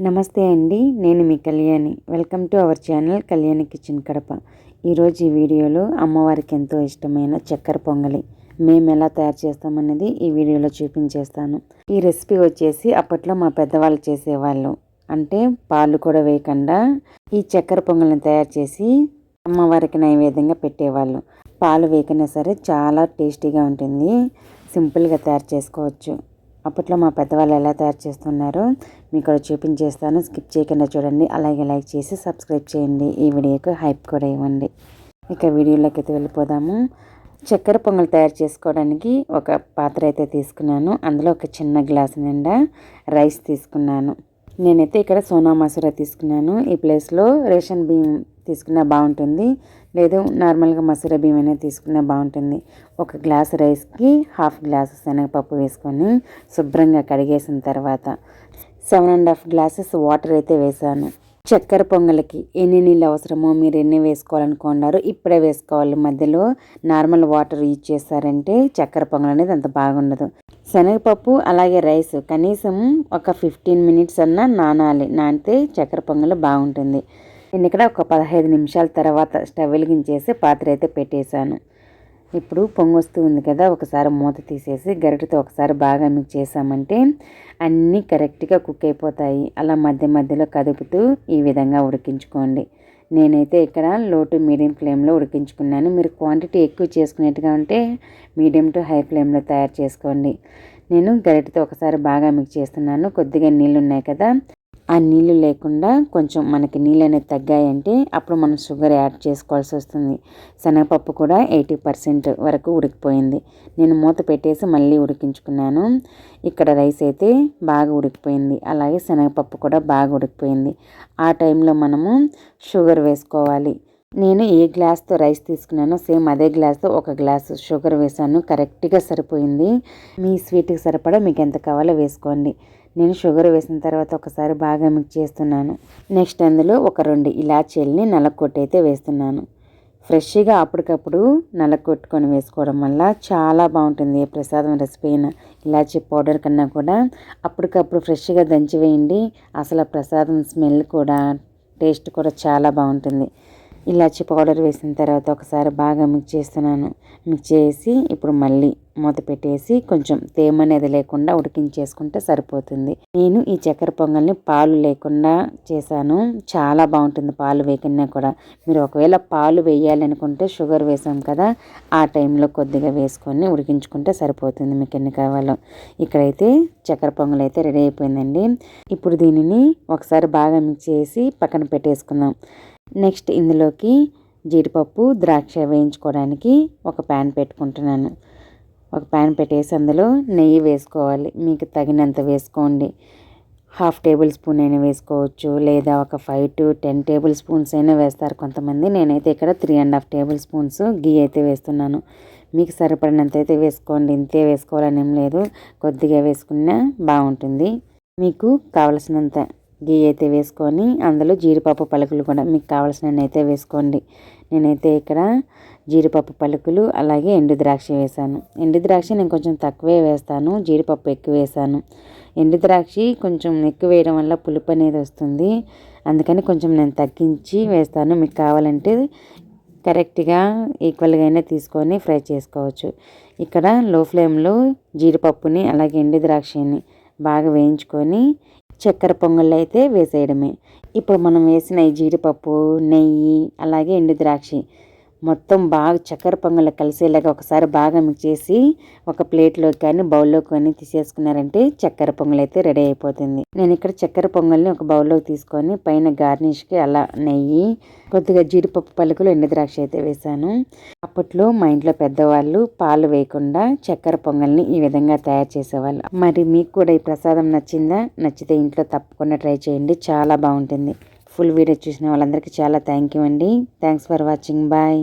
నమస్తే అండి, నేను మీ Kalyani. Welcome to our channel Kalyani kitchen Kadapa. ఈరోజు ఈ వీడియోలో అమ్మవారికి ఎంతో ఇష్టమైన చక్కెర పొంగలి మేము ఎలా తయారు చేస్తామనేది ఈ వీడియోలో చూపించేస్తాను. ఈ రెసిపీ వచ్చేసి అప్పట్లో మా పెద్దవాళ్ళు చేసేవాళ్ళు. అంటే పాలు కూడా వేయకుండా ఈ చక్కెర పొంగలిని తయారు చేసి అమ్మవారికి నైవేద్యంగా పెట్టేవాళ్ళు. పాలు వేయకన్నా సరే చాలా టేస్టీగా ఉంటుంది. సింపుల్గా తయారు చేసుకోవచ్చు. అప్పట్లో మా పెద్దవాళ్ళు ఎలా తయారు చేస్తున్నారో మీకు ఇక్కడ చూపించేస్తాను. స్కిప్ చేయకుండా చూడండి. అలాగే లైక్ చేసి సబ్స్క్రైబ్ చేయండి. ఈ వీడియోకి హైప్ కూడా ఇవ్వండి. ఇక వీడియోలోకి అయితే వెళ్ళిపోదాము. చక్కెర పొంగల్ తయారు చేసుకోవడానికి ఒక పాత్ర అయితే తీసుకున్నాను. అందులో ఒక చిన్న గ్లాసు నిండా రైస్ తీసుకున్నాను. నేనైతే ఇక్కడ సోనా మసూరా తీసుకున్నాను. ఈ ప్లేస్లో రేషన్ బియ్యం తీసుకున్నా బాగుంటుంది, లేదు నార్మల్గా మసూరా బియ్యం అనేది తీసుకున్నా బాగుంటుంది. ఒక గ్లాస్ రైస్కి హాఫ్ గ్లాస్ శనగపప్పు వేసుకొని శుభ్రంగా కడిగేసిన తర్వాత 7.5 గ్లాసెస్ వాటర్ అయితే వేసాను. చక్కెర పొంగలికి ఎన్ని నీళ్ళు అవసరమో మీరు ఎన్ని వేసుకోవాలనుకున్నారు ఇప్పుడే వేసుకోవాలి. మధ్యలో నార్మల్ వాటర్ యూజ్ చేస్తారంటే చక్కెర పొంగల్ అనేది అంత బాగుండదు. శనగపప్పు అలాగే రైస్ కనీసం ఒక 15 మినిట్స్ అన్నా నానాలి. నానితే చక్కెర పొంగల్ బాగుంటుంది. నేను ఇక్కడ ఒక 15 నిమిషాల తర్వాత స్టవ్ వెలిగించేసి పాత్ర అయితే పెట్టేశాను. ఇప్పుడు పొంగొస్తూ ఉంది కదా, ఒకసారి మూత తీసేసి గరిటెతో ఒకసారి బాగా మిక్స్ చేసామంటే అన్నీ కరెక్ట్గా కుక్ అయిపోతాయి. అలా మధ్య మధ్యలో కదుపుతూ ఈ విధంగా ఉడికించుకోండి. నేనైతే ఇక్కడ లో టు మీడియం ఫ్లేమ్లో ఉడికించుకున్నాను. మీరు క్వాంటిటీ ఎక్కువ చేసుకునేట్టుగా ఉంటే మీడియం టు హై ఫ్లేమ్లో తయారు చేసుకోండి. నేను గరిటెతో ఒకసారి బాగా మిక్స్ చేస్తున్నాను. కొద్దిగా నీళ్ళు ఉన్నాయి కదా, ఆ నీళ్ళు లేకుండా కొంచెం మనకి నీళ్ళు అనేది తగ్గాయంటే అప్పుడు మనం షుగర్ యాడ్ చేసుకోవాల్సి వస్తుంది. శనగపప్పు కూడా 80% వరకు ఉడికిపోయింది. నేను మూత పెట్టేసి మళ్ళీ ఉడికించుకున్నాను. ఇక్కడ రైస్ అయితే బాగా ఉడికిపోయింది, అలాగే శనగపప్పు కూడా బాగా ఉడికిపోయింది. ఆ టైంలో మనము షుగర్ వేసుకోవాలి. నేను ఏ గ్లాస్తో రైస్ తీసుకున్నానో సేమ్ అదే గ్లాస్తో ఒక గ్లాసు షుగర్ వేసాను. కరెక్ట్గా సరిపోయింది. మీ స్వీట్కి సరిపడా మీకు ఎంత కావాలో వేసుకోండి. నేను షుగర్ వేసిన తర్వాత ఒకసారి బాగా మిక్స్ చేస్తున్నాను. నెక్స్ట్ అందులో ఒక 2 ఇలాచీలని నలకొట్టి అయితే వేస్తున్నాను. ఫ్రెష్గా అప్పటికప్పుడు నలకొట్టుకొని వేసుకోవడం వల్ల చాలా బాగుంటుంది. ఏ ప్రసాదం రెసిపీ అయినా ఇలాచీ పౌడర్ కన్నా కూడా అప్పటికప్పుడు ఫ్రెష్గా దంచి వేయండి. అసలు ప్రసాదం స్మెల్ కూడా టేస్ట్ కూడా చాలా బాగుంటుంది. ఇలాచీ పౌడర్ వేసిన తర్వాత ఒకసారి బాగా మిక్స్ చేస్తున్నాను. మిక్స్ చేసి ఇప్పుడు మళ్ళీ మూత పెట్టేసి కొంచెం తేమ అనేది లేకుండా ఉడికించేసుకుంటే సరిపోతుంది. నేను ఈ చక్కెర పొంగల్ని పాలు లేకుండా చేశాను. చాలా బాగుంటుంది పాలు వేయకన్నా కూడా. మీరు ఒకవేళ పాలు వేయాలి అనుకుంటే షుగర్ వేసాం కదా, ఆ టైంలో కొద్దిగా వేసుకొని ఉడికించుకుంటే సరిపోతుంది మీకు ఎన్ని కావాలో. ఇక్కడైతే చక్కెర పొంగల్ అయితే రెడీ అయిపోయిందండి. ఇప్పుడు దీనిని ఒకసారి బాగా మిక్స్ చేసి పక్కన పెట్టేసుకుందాం. నెక్స్ట్ ఇందులోకి జీడిపప్పు ద్రాక్ష వేయించుకోవడానికి ఒక ప్యాన్ పెట్టుకుంటున్నాను. ఒక ప్యాన్ పెట్టేసి అందులో నెయ్యి వేసుకోవాలి. మీకు తగినంత వేసుకోండి. 1/2 టేబుల్ స్పూన్ అయినా వేసుకోవచ్చు, లేదా ఒక 5 to 10 టేబుల్ స్పూన్స్ అయినా వేస్తారు కొంతమంది. నేనైతే ఇక్కడ 3.5 టేబుల్ స్పూన్స్ గీ అయితే వేస్తున్నాను. మీకు సరిపడినంత అయితే వేసుకోండి. ఇంతే వేసుకోవాలని ఏం లేదు, కొద్దిగా వేసుకున్నా బాగుంటుంది. మీకు కావలసినంత గీ అయితే వేసుకొని అందులో జీడిపప్పు పలుకులు కూడా మీకు కావాల్సినవి అయితే వేసుకోండి. నేనైతే ఇక్కడ జీడిపప్పు పలుకులు అలాగే ఎండు ద్రాక్ష వేసాను. ఎండు ద్రాక్ష నేను కొంచెం తక్కువే వేస్తాను, జీడిపప్పు ఎక్కువ వేసాను. ఎండు ద్రాక్ష కొంచెం ఎక్కువ వేయడం వల్ల పులుపు అనేది వస్తుంది, అందుకని కొంచెం నేను తగ్గించి వేస్తాను. మీకు కావాలంటే కరెక్ట్గా ఈక్వల్గా అయినా తీసుకొని ఫ్రై చేసుకోవచ్చు. ఇక్కడ లో ఫ్లేమ్లో జీడిపప్పుని అలాగే ఎండు ద్రాక్షని బాగా వేయించుకొని చక్కెర పొంగళ్ళు అయితే వేసేయడమే. ఇప్పుడు మనం వేసిన ఈ జీడిపప్పు, నెయ్యి అలాగే ఎండు ద్రాక్ష మొత్తం బాగా చక్కెర పొంగళ్ళు కలిసేలాగా ఒకసారి బాగా మిక్స్ చేసి ఒక ప్లేట్లోకి కానీ బౌల్లోకి కానీ తీసేసుకున్నారంటే చక్కెర పొంగల్ అయితే రెడీ అయిపోతుంది. నేను ఇక్కడ చక్కెర పొంగల్ని ఒక బౌల్లోకి తీసుకొని పైన గార్నిష్కి అలా నెయ్యి, కొద్దిగా జీడిపప్పు పలుకులు, ఎండు ద్రాక్ష అయితే వేసాను. అప్పట్లో మా ఇంట్లో పెద్దవాళ్ళు పాలు వేయకుండా చక్కెర పొంగల్ని ఈ విధంగా తయారు చేసేవాళ్ళు. మరి మీకు కూడా ఈ ప్రసాదం నచ్చిందా? నచ్చితే ఇంట్లో తప్పకుండా ట్రై చేయండి, చాలా బాగుంటుంది. ఫుల్ వీడియో చూసిన వాళ్ళందరికీ చాలా థ్యాంక్ యూ అండి. Thanks for watching. బాయ్.